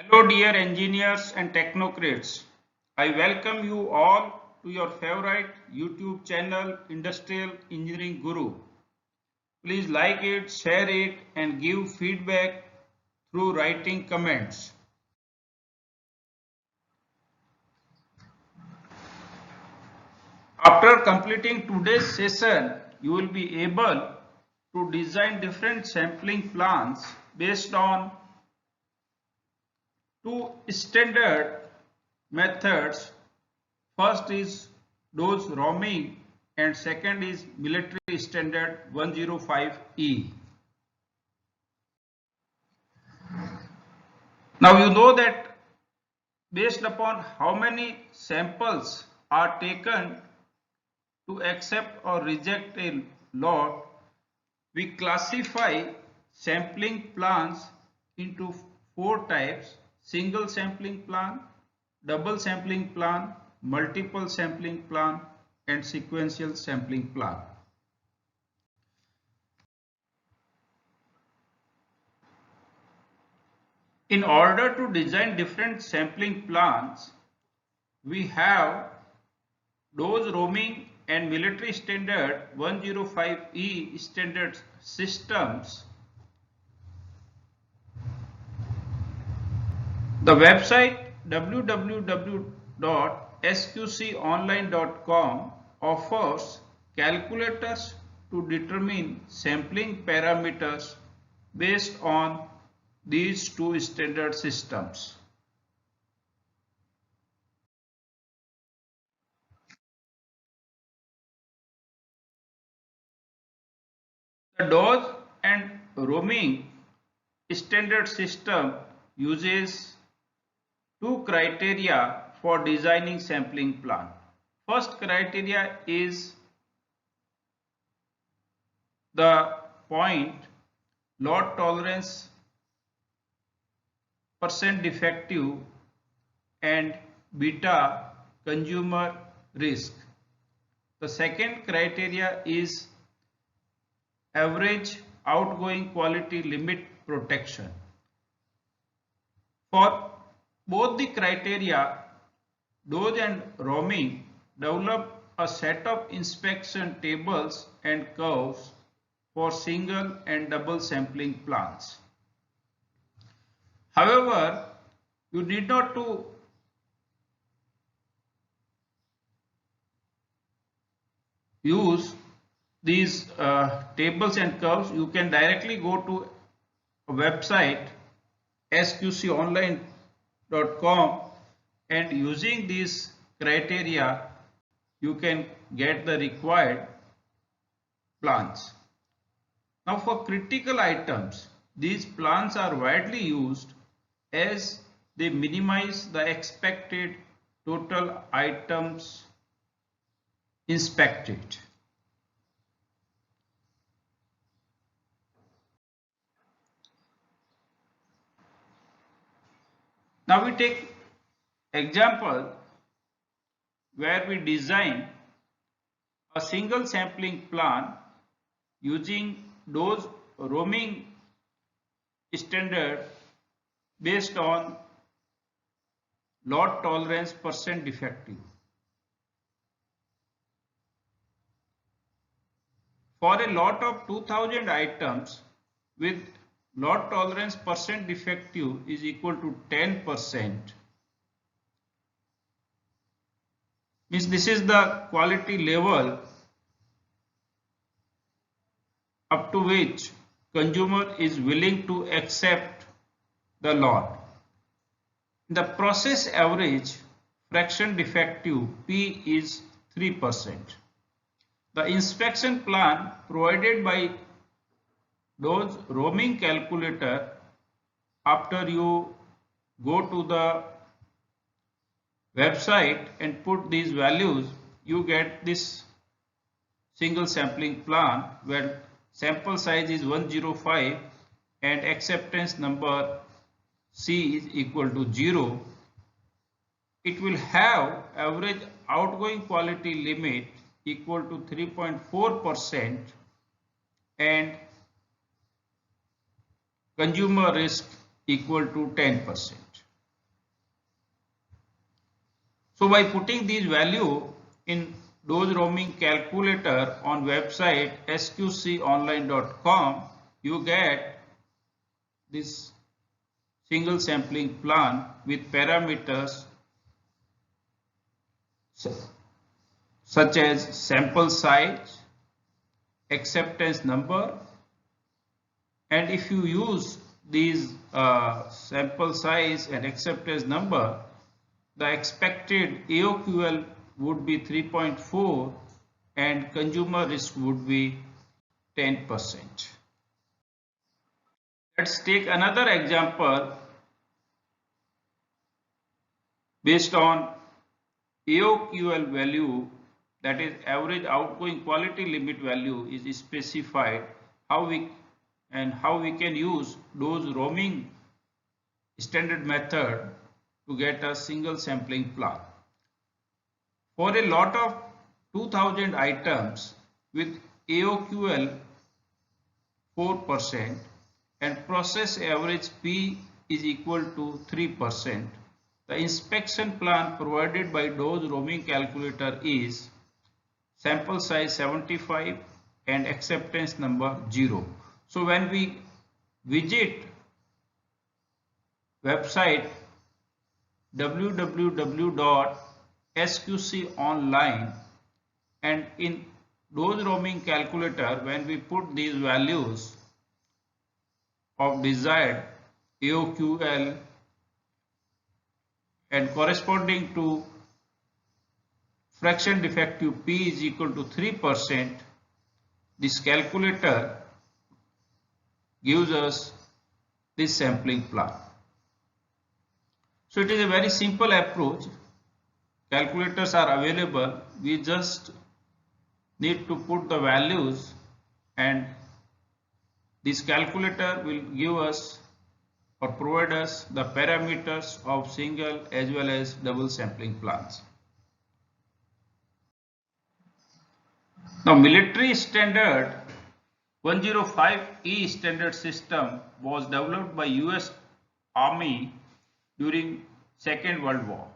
Hello, dear engineers and technocrats. I welcome you all to your favorite YouTube channel, Industrial Engineering Guru. Please like it, share it, and give feedback through writing comments. After completing today's session, you will be able to design different sampling plans based on two standard methods. First is dose roaming and second is military standard 105E. Now you know that based upon how many samples are taken to accept or reject a lot, we classify sampling plans into four types: single sampling plan, double sampling plan, multiple sampling plan, and sequential sampling plan. In order to design different sampling plans, we have dose roaming and military standard 105E standard systems. The website www.sqconline.com offers calculators to determine sampling parameters based on these two standard systems. The dose and roaming standard system uses two criteria for designing sampling plan. First criteria is the point load tolerance percent defective and beta consumer risk. The second criteria is average outgoing quality limit protection. For both the criteria, dose and roaming develop a set of inspection tables and curves for single and double sampling plans. However, you need not to use these tables and curves. You can directly go to a website sqconline.com and using these criteria you can get the required plans. Now for critical items, these plans are widely used as they minimize the expected total items inspected. Now we take example where we design a single sampling plan using dose roaming standard based on load tolerance percent defective. For a lot of 2000 items with load tolerance percent defective is equal to 10%, means this is the quality level up to which consumer is willing to accept the lot. The process average fraction defective P is 3%. The inspection plan provided by dose roaming calculator, after you go to the website and put these values, you get this single sampling plan where sample size is 105 and acceptance number C is equal to 0. It will have average outgoing quality limit equal to 3.4% and consumer risk equal to 10%. So by putting these value in dose roaming calculator on website sqconline.com, you get this single sampling plan with parameters such as sample size, acceptance number, and if you use these sample size and acceptance number, the expected AOQL would be 3.4 and consumer risk would be 10%. Let's take another example based on AOQL value, that is average outgoing quality limit value is specified. How we can use dose roaming standard method to get a single sampling plan. For a lot of 2000 items with AOQL 4% and process average P is equal to 3%, the inspection plan provided by dose roaming calculator is sample size 75 and acceptance number 0. So when we visit website www.sqconline and in dose roaming calculator, when we put these values of desired AOQL and corresponding to fraction defective P is equal to 3%, this calculator gives us this sampling plan. So it is a very simple approach. Calculators are available. We just need to put the values and this calculator will give us or provide us the parameters of single as well as double sampling plans. Now military standard 105E standard system was developed by US Army during Second World War.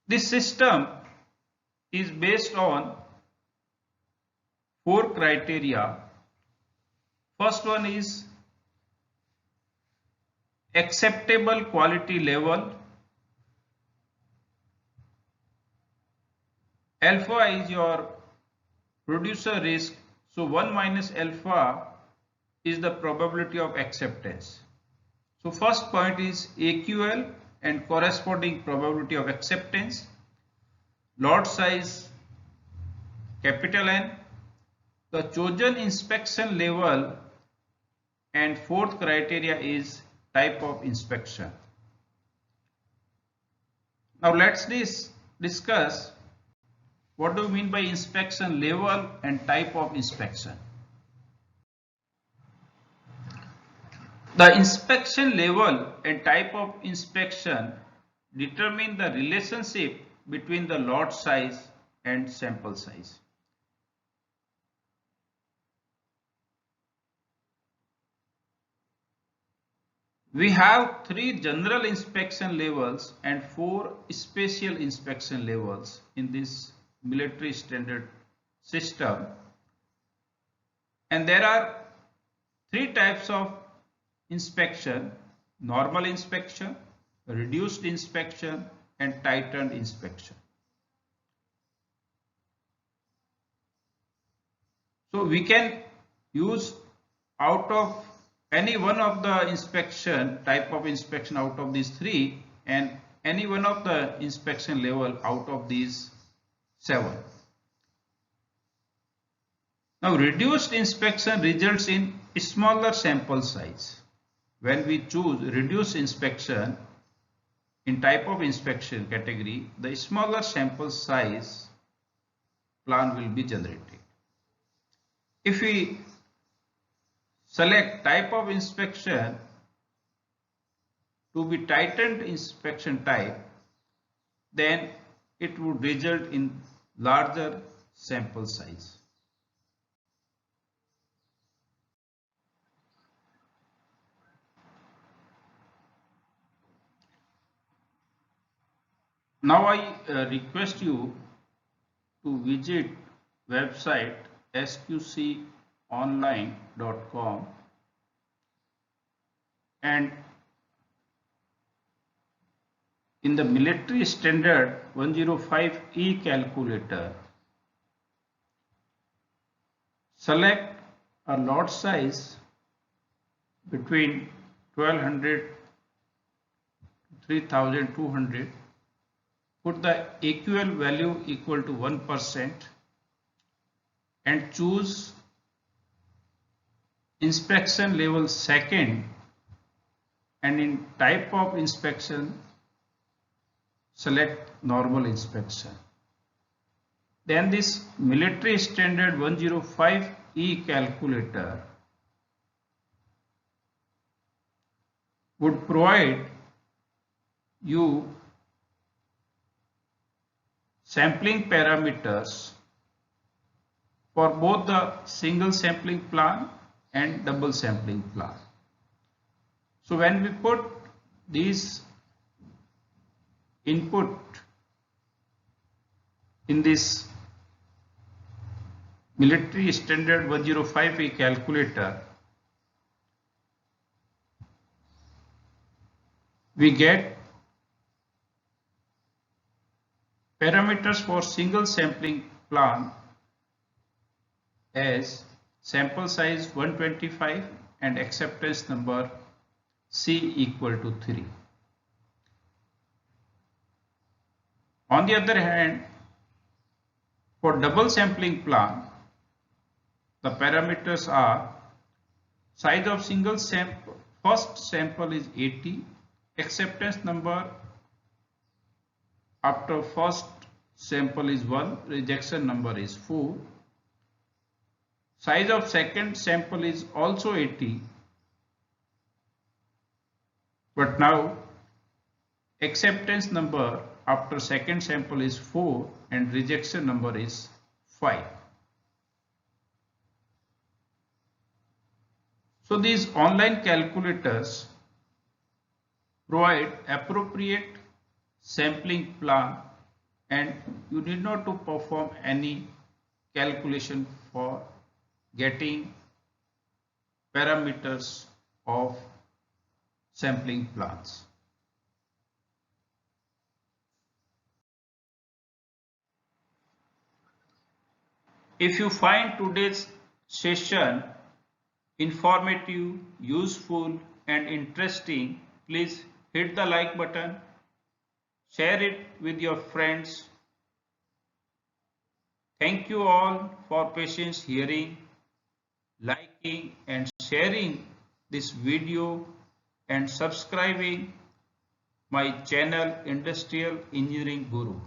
This system is based on 4 criteria. First one is acceptable quality level. Alpha is your producer risk. So 1 minus alpha is the probability of acceptance. So first point is AQL and corresponding probability of acceptance. Lot size capital N. The chosen inspection level, and fourth criteria is type of inspection. Now let's discuss what do you mean by inspection level and type of inspection. The inspection level and type of inspection determine the relationship between the lot size and sample size. We have 3 general inspection levels and 4 special inspection levels in this military standard system. And there are 3 types of inspection: normal inspection, reduced inspection, and tightened inspection. So we can use out of any one of the inspection type of inspection out of these 3 and any one of the inspection level out of these 7. Now reduced inspection results in smaller sample size. When we choose reduced inspection in type of inspection category, the smaller sample size plan will be generated. If we select type of inspection to be tightened inspection type, then it would result in larger sample size. Now I request you to visit website sqconline.com and in the military standard 105E calculator, select a lot size between 1200 to 3200, put the AQL value equal to 1% and choose inspection level second, and in type of inspection select normal inspection. Then this military standard 105E calculator would provide you sampling parameters for both the single sampling plan and double sampling plan. So when we put these input in this military standard 105E calculator, we get parameters for single sampling plan as sample size 125 and acceptance number C equal to 3. On the other hand, for double sampling plan, the parameters are size of single sample, first sample is 80, acceptance number after first sample is 1, rejection number is 4. Size of second sample is also 80, but now acceptance number after second sample is 4 and rejection number is 5. So these online calculators provide appropriate sampling plan and you need not to perform any calculation for getting parameters of sampling plans. If you find today's session informative, useful and interesting, please hit the like button, share it with your friends. Thank you all for patience hearing, liking and sharing this video and subscribing my channel Industrial Engineering Guru.